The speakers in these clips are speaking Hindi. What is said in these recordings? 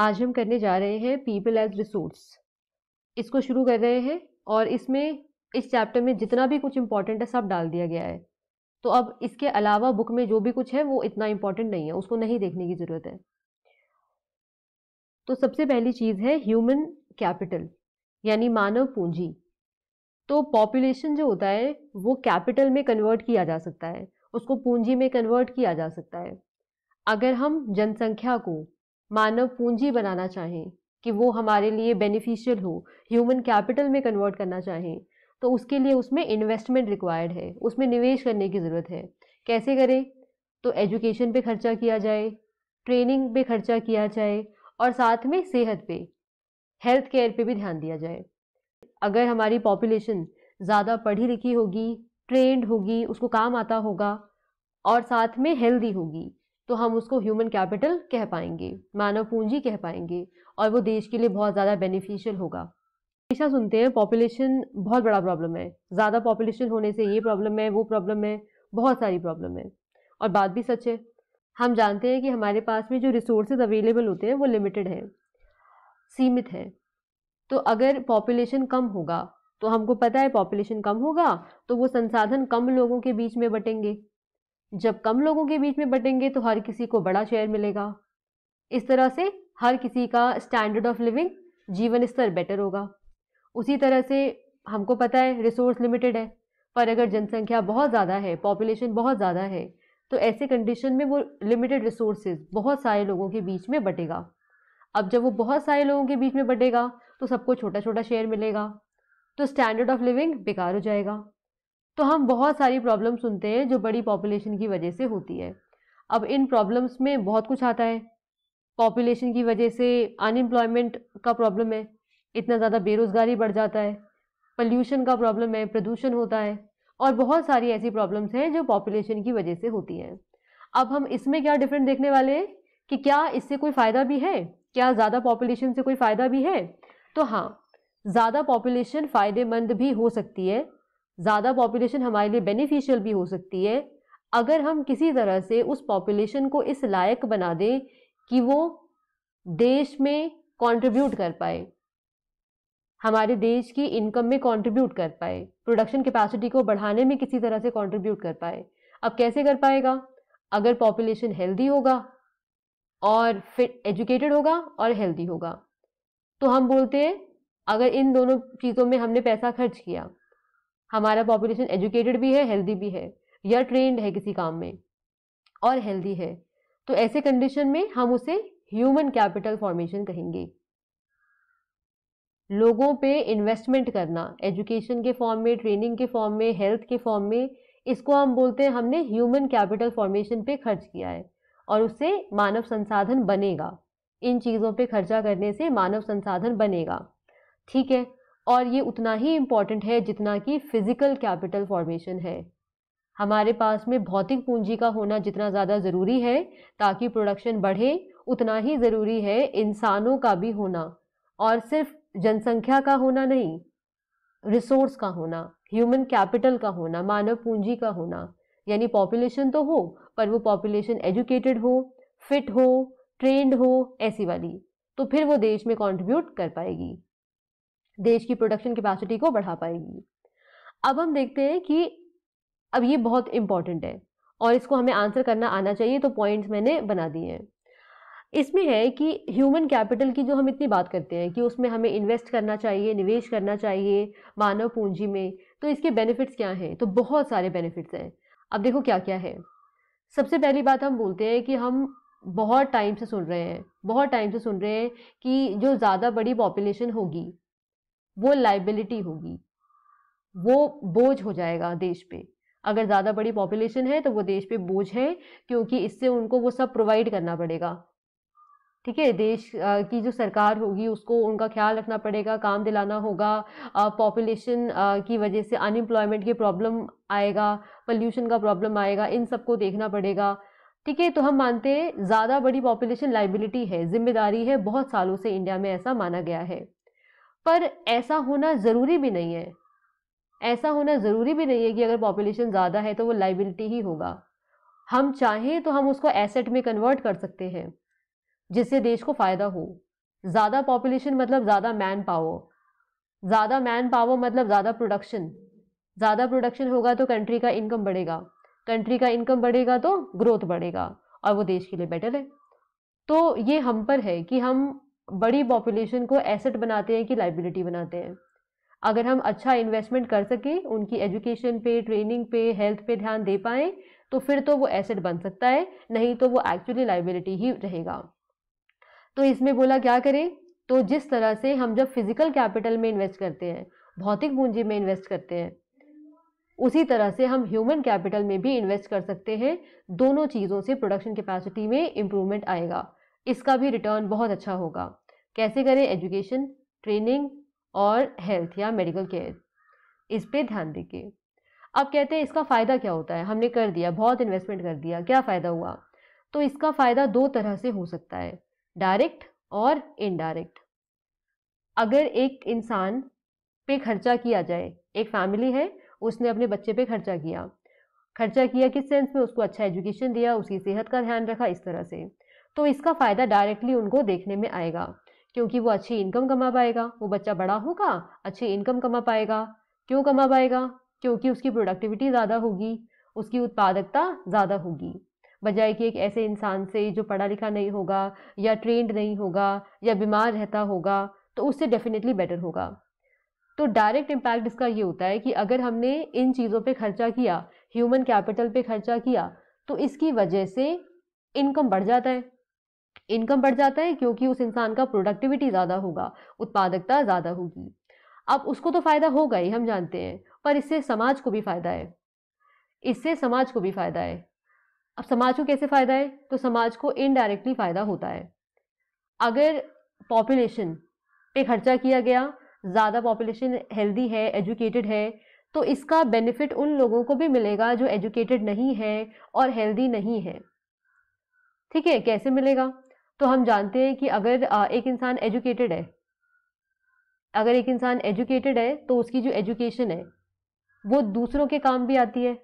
आज हम करने जा रहे हैं पीपल एज रिसोर्स। इसको शुरू कर रहे हैं और इसमें इस चैप्टर में जितना भी कुछ इंपॉर्टेंट है सब डाल दिया गया है। तो अब इसके अलावा बुक में जो भी कुछ है वो इतना इंपॉर्टेंट नहीं है, उसको नहीं देखने की जरूरत है। तो सबसे पहली चीज है ह्यूमन कैपिटल यानी मानव पूंजी। तो पॉपुलेशन जो होता है वो कैपिटल में कन्वर्ट किया जा सकता है, उसको पूंजी में कन्वर्ट किया जा सकता है। अगर हम जनसंख्या को मानव पूंजी बनाना चाहें कि वो हमारे लिए बेनिफिशियल हो, ह्यूमन कैपिटल में कन्वर्ट करना चाहें, तो उसके लिए उसमें इन्वेस्टमेंट रिक्वायर्ड है, उसमें निवेश करने की ज़रूरत है। कैसे करें? तो एजुकेशन पे खर्चा किया जाए, ट्रेनिंग पे खर्चा किया जाए और साथ में सेहत पे, हेल्थ केयर पे भी ध्यान दिया जाए। अगर हमारी पॉपुलेशन ज़्यादा पढ़ी लिखी होगी, ट्रेंड होगी, उसको काम आता होगा और साथ में हेल्दी होगी, तो हम उसको ह्यूमन कैपिटल कह पाएंगे, मानव पूंजी कह पाएंगे और वो देश के लिए बहुत ज़्यादा बेनिफिशियल होगा। हमेशा सुनते हैं पॉपुलेशन बहुत बड़ा प्रॉब्लम है, ज़्यादा पॉपुलेशन होने से ये प्रॉब्लम है, वो प्रॉब्लम है, बहुत सारी प्रॉब्लम है। और बात भी सच है। हम जानते हैं कि हमारे पास में जो रिसोर्सेज अवेलेबल होते हैं वो लिमिटेड है, सीमित है। तो अगर पॉपुलेशन कम होगा, तो हमको पता है पॉपुलेशन कम होगा तो वो संसाधन कम लोगों के बीच में बटेंगे। जब कम लोगों के बीच में बटेंगे तो हर किसी को बड़ा शेयर मिलेगा। इस तरह से हर किसी का स्टैंडर्ड ऑफ लिविंग, जीवन स्तर बेटर होगा। उसी तरह से हमको पता है रिसोर्स लिमिटेड है, पर अगर जनसंख्या बहुत ज़्यादा है, पॉपुलेशन बहुत ज़्यादा है, तो ऐसे कंडीशन में वो लिमिटेड रिसोर्सेज बहुत सारे लोगों के बीच में बटेगा। अब जब वो बहुत सारे लोगों के बीच में बटेगा तो सबको छोटा छोटा शेयर मिलेगा, तो स्टैंडर्ड ऑफ लिविंग बेकार हो जाएगा। तो हम बहुत सारी प्रॉब्लम सुनते हैं जो बड़ी पॉपुलेशन की वजह से होती है। अब इन प्रॉब्लम्स में बहुत कुछ आता है। पॉपुलेशन की वजह से अनएम्प्लॉयमेंट का प्रॉब्लम है, इतना ज़्यादा बेरोजगारी बढ़ जाता है, पोल्यूशन का प्रॉब्लम है, प्रदूषण होता है और बहुत सारी ऐसी प्रॉब्लम्स हैं जो पॉपुलेशन की वजह से होती हैं। अब हम इसमें क्या डिफरेंट देखने वाले हैं कि क्या इससे कोई फ़ायदा भी है, क्या ज़्यादा पॉपुलेशन से कोई फ़ायदा भी है? तो हाँ, ज़्यादा पॉपुलेशन फ़ायदेमंद भी हो सकती है, ज़्यादा पॉपुलेशन हमारे लिए बेनिफिशियल भी हो सकती है अगर हम किसी तरह से उस पॉपुलेशन को इस लायक बना दें कि वो देश में कंट्रीब्यूट कर पाए, हमारे देश की इनकम में कंट्रीब्यूट कर पाए, प्रोडक्शन कैपेसिटी को बढ़ाने में किसी तरह से कंट्रीब्यूट कर पाए। अब कैसे कर पाएगा? अगर पॉपुलेशन हेल्दी होगा और फिट एजुकेटेड होगा और हेल्दी होगा। तो हम बोलते हैं अगर इन दोनों चीज़ों में हमने पैसा खर्च किया, हमारा पॉपुलेशन एजुकेटेड भी है, हेल्दी भी है, या ट्रेंड है किसी काम में और हेल्दी है, तो ऐसे कंडीशन में हम उसे ह्यूमन कैपिटल फॉर्मेशन कहेंगे। लोगों पे इन्वेस्टमेंट करना, एजुकेशन के फॉर्म में, ट्रेनिंग के फॉर्म में, हेल्थ के फॉर्म में, इसको हम बोलते हैं हमने ह्यूमन कैपिटल फॉर्मेशन पे खर्च किया है और उससे मानव संसाधन बनेगा। इन चीज़ों पे खर्चा करने से मानव संसाधन बनेगा, ठीक है। और ये उतना ही इम्पॉर्टेंट है जितना कि फिजिकल कैपिटल फॉर्मेशन है। हमारे पास में भौतिक पूंजी का होना जितना ज़्यादा ज़रूरी है ताकि प्रोडक्शन बढ़े, उतना ही ज़रूरी है इंसानों का भी होना, और सिर्फ जनसंख्या का होना नहीं, रिसोर्स का होना, ह्यूमन कैपिटल का होना, मानव पूंजी का होना। यानी पॉपुलेशन तो हो पर वो पॉपुलेशन एजुकेटेड हो, फिट हो, ट्रेंड हो, ऐसी वाली, तो फिर वो देश में कंट्रीब्यूट कर पाएगी, देश की प्रोडक्शन कैपेसिटी को बढ़ा पाएगी। अब हम देखते हैं कि अब ये बहुत इंपॉर्टेंट है और इसको हमें आंसर करना आना चाहिए, तो पॉइंट्स मैंने बना दिए हैं। इसमें है कि ह्यूमन कैपिटल की जो हम इतनी बात करते हैं कि उसमें हमें इन्वेस्ट करना चाहिए, निवेश करना चाहिए मानव पूंजी में, तो इसके बेनिफिट्स क्या हैं? तो बहुत सारे बेनिफिट्स हैं। अब देखो क्या क्या है। सबसे पहली बात हम बोलते हैं कि हम बहुत टाइम से सुन रहे हैं कि जो ज़्यादा बड़ी पॉपुलेशन होगी वो लाइबिलिटी होगी, वो बोझ हो जाएगा देश पे। अगर ज़्यादा बड़ी पॉपुलेशन है तो वो देश पे बोझ है, क्योंकि इससे उनको वो सब प्रोवाइड करना पड़ेगा, ठीक है। देश की जो सरकार होगी उसको उनका ख्याल रखना पड़ेगा, काम दिलाना होगा, पॉपुलेशन की वजह से अनएम्प्लॉयमेंट की प्रॉब्लम आएगा, पोल्यूशन का प्रॉब्लम आएगा, इन सबको देखना पड़ेगा, ठीक है। तो हम मानते हैं ज़्यादा बड़ी पॉपुलेशन लाइबिलिटी है, जिम्मेदारी है, बहुत सालों से इंडिया में ऐसा माना गया है। पर ऐसा होना ज़रूरी भी नहीं है, ऐसा होना ज़रूरी भी नहीं है कि अगर पॉपुलेशन ज़्यादा है तो वो लाइबिलिटी ही होगा। हम चाहें तो हम उसको एसेट में कन्वर्ट कर सकते हैं जिससे देश को फ़ायदा हो। ज़्यादा पॉपुलेशन मतलब ज़्यादा मैन पावर, ज़्यादा मैन पावर मतलब ज़्यादा प्रोडक्शन, ज़्यादा प्रोडक्शन होगा तो कंट्री का इनकम बढ़ेगा, कंट्री का इनकम बढ़ेगा तो ग्रोथ बढ़ेगा और वो देश के लिए बेटर है। तो ये हम पर है कि हम बड़ी पॉपुलेशन को एसेट बनाते हैं कि लाइबिलिटी बनाते हैं। अगर हम अच्छा इन्वेस्टमेंट कर सकें, उनकी एजुकेशन पे, ट्रेनिंग पे, हेल्थ पे ध्यान दे पाएँ, तो फिर तो वो एसेट बन सकता है, नहीं तो वो एक्चुअली लाइबिलिटी ही रहेगा। तो इसमें बोला क्या करें, तो जिस तरह से हम जब फिजिकल कैपिटल में इन्वेस्ट करते हैं, भौतिक पूंजी में इन्वेस्ट करते हैं, उसी तरह से हम ह्यूमन कैपिटल में भी इन्वेस्ट कर सकते हैं। दोनों चीज़ों से प्रोडक्शन कैपेसिटी में इम्प्रूवमेंट आएगा, इसका भी रिटर्न बहुत अच्छा होगा। कैसे करें? एजुकेशन, ट्रेनिंग और हेल्थ या मेडिकल केयर, इस पे ध्यान देके। अब कहते हैं इसका फ़ायदा क्या होता है? हमने कर दिया, बहुत इन्वेस्टमेंट कर दिया, क्या फ़ायदा हुआ? तो इसका फ़ायदा दो तरह से हो सकता है, डायरेक्ट और इनडायरेक्ट। अगर एक इंसान पे खर्चा किया जाए, एक फैमिली है, उसने अपने बच्चे पे खर्चा किया, खर्चा किया किस सेंस में? उसको अच्छा एजुकेशन दिया, उसकी सेहत का ध्यान रखा, इस तरह से, तो इसका फ़ायदा डायरेक्टली उनको देखने में आएगा, क्योंकि वो अच्छी इनकम कमा पाएगा, वो बच्चा बड़ा होगा, अच्छी इनकम कमा पाएगा। क्यों कमा पाएगा? क्योंकि उसकी प्रोडक्टिविटी ज़्यादा होगी, उसकी उत्पादकता ज़्यादा होगी, बजाय कि एक ऐसे इंसान से जो पढ़ा लिखा नहीं होगा या ट्रेंड नहीं होगा या बीमार रहता होगा, तो उससे डेफिनेटली बेटर होगा। तो डायरेक्ट इम्पैक्ट इसका ये होता है कि अगर हमने इन चीज़ों पे खर्चा किया, ह्यूमन कैपिटल पे खर्चा किया, तो इसकी वजह से इनकम बढ़ जाता है। इनकम बढ़ जाता है क्योंकि उस इंसान का प्रोडक्टिविटी ज़्यादा होगा, उत्पादकता ज़्यादा होगी। अब उसको तो फ़ायदा होगा ही, हम जानते हैं, पर इससे समाज को भी फ़ायदा है, इससे समाज को भी फ़ायदा है। अब समाज को कैसे फ़ायदा है? तो समाज को इनडायरेक्टली फ़ायदा होता है। अगर पॉपुलेशन पे खर्चा किया गया, ज़्यादा पॉपुलेशन हेल्दी है, एजुकेटेड है, तो इसका बेनिफिट उन लोगों को भी मिलेगा जो एजुकेटेड नहीं है और हेल्दी नहीं है। ठीक है, कैसे मिलेगा? तो हम जानते हैं कि अगर एक इंसान एजुकेटेड है, अगर एक इंसान एजुकेटेड है तो उसकी जो एजुकेशन है वो दूसरों के काम भी आती है।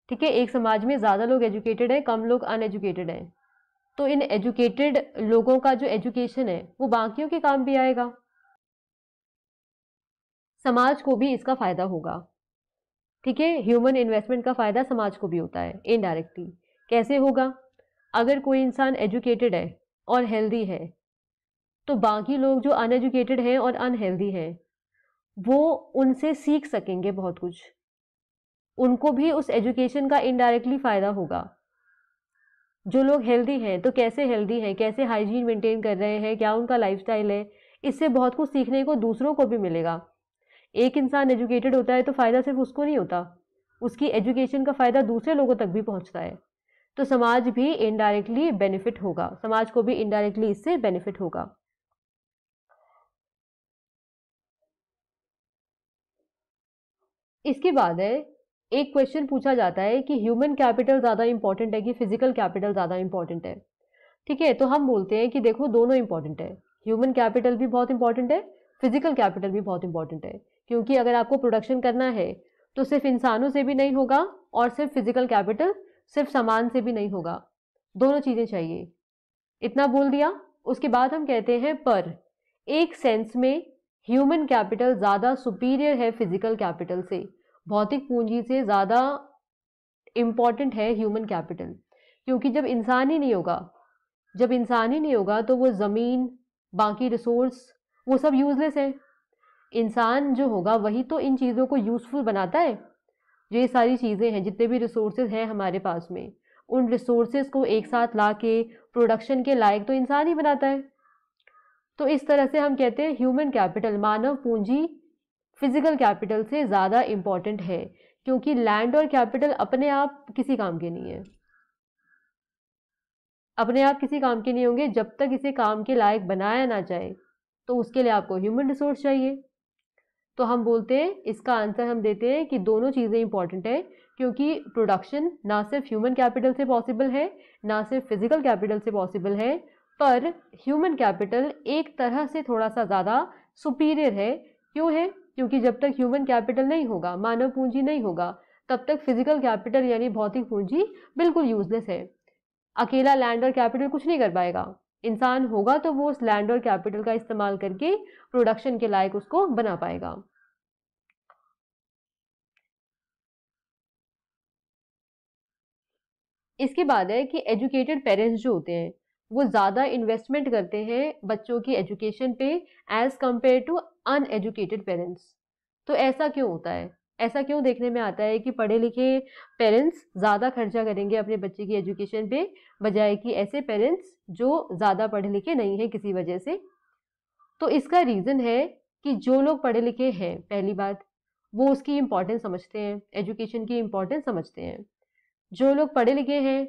ठीक है, एक समाज में ज़्यादा लोग एजुकेटेड हैं, कम लोग अनएजुकेटेड हैं, तो इन एजुकेटेड लोगों का जो एजुकेशन है वो बाकियों के काम भी आएगा, समाज को भी इसका फ़ायदा होगा। ठीक है, ह्यूमन इन्वेस्टमेंट का फ़ायदा समाज को भी होता है इनडायरेक्टली। कैसे होगा? अगर कोई इंसान एजुकेटेड है और हेल्दी है, तो बाकी लोग जो अनएजुकेटेड हैं और अनहेल्दी हैं, वो उनसे सीख सकेंगे बहुत कुछ, उनको भी उस एजुकेशन का इनडायरेक्टली फ़ायदा होगा। जो लोग हेल्दी हैं तो कैसे हेल्दी हैं, कैसे हाइजीन मेंटेन कर रहे हैं, क्या उनका लाइफस्टाइल है, इससे बहुत कुछ सीखने को दूसरों को भी मिलेगा। एक इंसान एजुकेटेड होता है तो फ़ायदा सिर्फ उसको नहीं होता, उसकी एजुकेशन का फ़ायदा दूसरे लोगों तक भी पहुंचता है, तो समाज भी इनडायरेक्टली बेनिफिट होगा, समाज को भी इनडायरेक्टली इससे बेनिफिट होगा। इसके बाद है, एक क्वेश्चन पूछा जाता है कि ह्यूमन कैपिटल ज़्यादा इंपॉर्टेंट है कि फिजिकल कैपिटल ज़्यादा इंपॉर्टेंट है। ठीक है, तो हम बोलते हैं कि देखो दोनों इंपॉर्टेंट है, ह्यूमन कैपिटल भी बहुत इंपॉर्टेंट है, फिजिकल कैपिटल भी बहुत इंपॉर्टेंट है, क्योंकि अगर आपको प्रोडक्शन करना है तो सिर्फ इंसानों से भी नहीं होगा और सिर्फ फिजिकल कैपिटल, सिर्फ सामान से भी नहीं होगा, दोनों चीज़ें चाहिए। इतना बोल दिया, उसके बाद हम कहते हैं पर एक सेंस में ह्यूमन कैपिटल ज़्यादा सुपीरियर है फिजिकल कैपिटल से, भौतिक पूंजी से ज़्यादा इम्पॉर्टेंट है ह्यूमन कैपिटल, क्योंकि जब इंसान ही नहीं होगा, जब इंसान ही नहीं होगा तो वो ज़मीन, बाकी रिसोर्स, वो सब यूज़लेस है। इंसान जो होगा वही तो इन चीज़ों को यूज़फुल बनाता है। जो ये सारी चीज़ें हैं, जितने भी रिसोर्सेज हैं हमारे पास में, उन रिसोर्सेज को एक साथ ला के प्रोडक्शन के लायक तो इंसान ही बनाता है। तो इस तरह से हम कहते हैं ह्यूमन कैपिटल, मानव पूंजी, फिजिकल कैपिटल से ज़्यादा इम्पॉर्टेंट है, क्योंकि लैंड और कैपिटल अपने आप किसी काम के नहीं है, अपने आप किसी काम के नहीं होंगे जब तक इसे काम के लायक बनाया ना जाए, तो उसके लिए आपको ह्यूमन रिसोर्स चाहिए। तो हम बोलते हैं, इसका आंसर हम देते हैं कि दोनों चीज़ें इंपॉर्टेंट है, क्योंकि प्रोडक्शन ना सिर्फ ह्यूमन कैपिटल से पॉसिबल है, ना सिर्फ फिजिकल कैपिटल से पॉसिबल है, पर ह्यूमन कैपिटल एक तरह से थोड़ा सा ज़्यादा सुपीरियर है। क्यों है? क्योंकि जब तक ह्यूमन कैपिटल नहीं होगा, मानव पूंजी नहीं होगा, तब तक फिजिकल कैपिटल यानी भौतिक पूंजी बिल्कुल यूजलेस है। अकेला लैंड और कैपिटल कुछ नहीं कर पाएगा, इंसान होगा तो वो उस लैंड और कैपिटल का इस्तेमाल करके प्रोडक्शन के लायक उसको बना पाएगा। इसके बाद है कि एजुकेटेड पेरेंट्स जो होते हैं वो ज़्यादा इन्वेस्टमेंट करते हैं बच्चों की एजुकेशन पे as compare to uneducated parents. तो ऐसा क्यों होता है? ऐसा क्यों देखने में आता है कि पढ़े लिखे पेरेंट्स ज़्यादा खर्चा करेंगे अपने बच्चे की एजुकेशन पे बजाय कि ऐसे पेरेंट्स जो ज़्यादा पढ़े लिखे नहीं हैं किसी वजह से? तो इसका रीज़न है कि जो लोग पढ़े लिखे हैं, पहली बात, वो उसकी इम्पोर्टेंस समझते हैं, एजुकेशन की इम्पोर्टेंस समझते हैं। जो लोग पढ़े लिखे हैं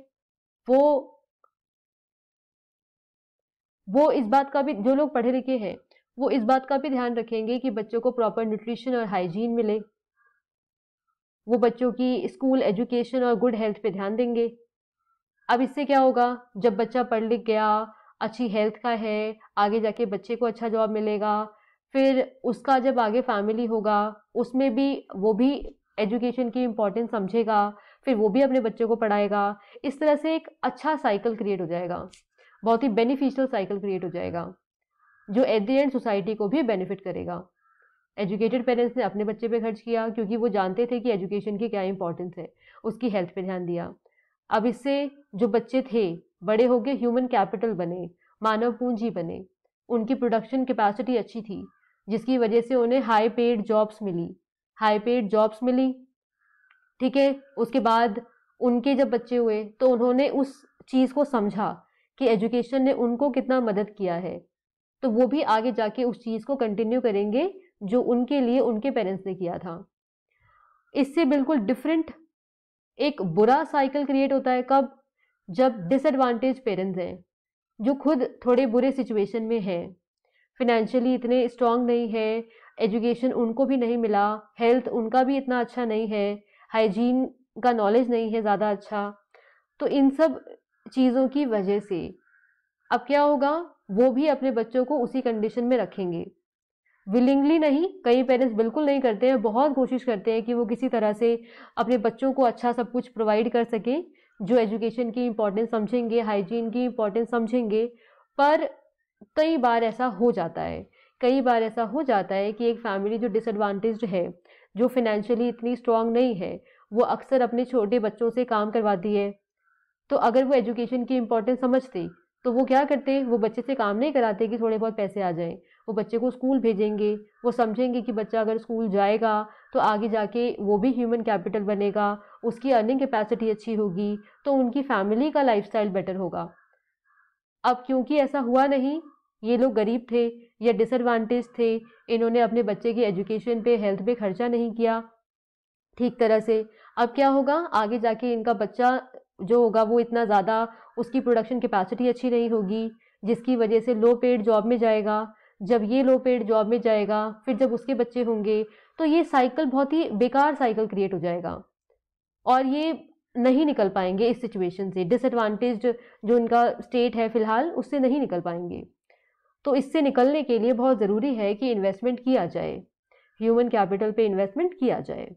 वो वो इस बात का भी जो लोग पढ़े लिखे हैं वो इस बात का भी ध्यान रखेंगे कि बच्चों को प्रॉपर न्यूट्रिशन और हाइजीन मिले। वो बच्चों की स्कूल एजुकेशन और गुड हेल्थ पे ध्यान देंगे। अब इससे क्या होगा, जब बच्चा पढ़ लिख गया, अच्छी हेल्थ का है, आगे जाके बच्चे को अच्छा जॉब मिलेगा, फिर उसका जब आगे फैमिली होगा उसमें भी वो भी एजुकेशन की इम्पोर्टेंस समझेगा, फिर वो भी अपने बच्चों को पढ़ाएगा। इस तरह से एक अच्छा साइकिल क्रिएट हो जाएगा, बहुत ही बेनिफिशियल साइकिल क्रिएट हो जाएगा जो एट द एंड सोसाइटी को भी बेनिफिट करेगा। एजुकेटेड पेरेंट्स ने अपने बच्चे पे खर्च किया क्योंकि वो जानते थे कि एजुकेशन की क्या इंपॉर्टेंस है, उसकी हेल्थ पे ध्यान दिया। अब इससे जो बच्चे थे बड़े हो गए, ह्यूमन कैपिटल बने, मानव पूंजी बने, उनकी प्रोडक्शन कैपेसिटी अच्छी थी जिसकी वजह से उन्हें हाई पेड जॉब्स मिली। ठीक है, उसके बाद उनके जब बच्चे हुए तो उन्होंने उस चीज़ को समझा कि एजुकेशन ने उनको कितना मदद किया है, तो वो भी आगे जाके उस चीज़ को कंटिन्यू करेंगे जो उनके लिए उनके पेरेंट्स ने किया था। इससे बिल्कुल डिफरेंट एक बुरा साइकिल क्रिएट होता है कब? जब डिसएडवांटेज पेरेंट्स हैं जो खुद थोड़े बुरे सिचुएशन में हैं, फिनेंशियली इतने स्ट्रांग नहीं है, एजुकेशन उनको भी नहीं मिला, हेल्थ उनका भी इतना अच्छा नहीं है, हाइजीन का नॉलेज नहीं है ज़्यादा अच्छा। तो इन सब चीज़ों की वजह से अब क्या होगा, वो भी अपने बच्चों को उसी कंडीशन में रखेंगे। विलिंगली नहीं, कई पेरेंट्स बिल्कुल नहीं करते हैं, बहुत कोशिश करते हैं कि वो किसी तरह से अपने बच्चों को अच्छा सब कुछ प्रोवाइड कर सकें, जो एजुकेशन की इम्पोर्टेंस समझेंगे, हाइजीन की इम्पोर्टेंस समझेंगे। पर कई बार ऐसा हो जाता है कि एक फैमिली जो डिसएडवांटेज्ड है, जो फिनेंशियली इतनी स्ट्रांग नहीं है, वो अक्सर अपने छोटे बच्चों से काम करवाती है। तो अगर वो एजुकेशन की इम्पोर्टेंस समझते तो वो क्या करते, वो बच्चे से काम नहीं कराते कि थोड़े बहुत पैसे आ जाएं, वो बच्चे को स्कूल भेजेंगे। वो समझेंगे कि बच्चा अगर स्कूल जाएगा तो आगे जाके वो भी ह्यूमन कैपिटल बनेगा, उसकी अर्निंग कैपेसिटी अच्छी होगी, तो उनकी फैमिली का लाइफस्टाइल बेटर होगा। अब क्योंकि ऐसा हुआ नहीं, ये लोग गरीब थे या डिसएडवांटेज थे, इन्होंने अपने बच्चे की एजुकेशन पे, हेल्थ पे खर्चा नहीं किया ठीक तरह से। अब क्या होगा, आगे जाके इनका बच्चा जो होगा वो इतना ज़्यादा, उसकी प्रोडक्शन कैपेसिटी अच्छी नहीं होगी, जिसकी वजह से लो पेड जॉब में जाएगा। जब ये लो पेड जॉब में जाएगा, फिर जब उसके बच्चे होंगे, तो ये साइकिल बहुत ही बेकार साइकिल क्रिएट हो जाएगा और ये नहीं निकल पाएंगे इस सिचुएशन से। डिसएडवांटेज्ड जो इनका स्टेट है फिलहाल, उससे नहीं निकल पाएंगे। तो इससे निकलने के लिए बहुत ज़रूरी है कि इन्वेस्टमेंट किया जाए, ह्यूमन कैपिटल पे इन्वेस्टमेंट किया जाए।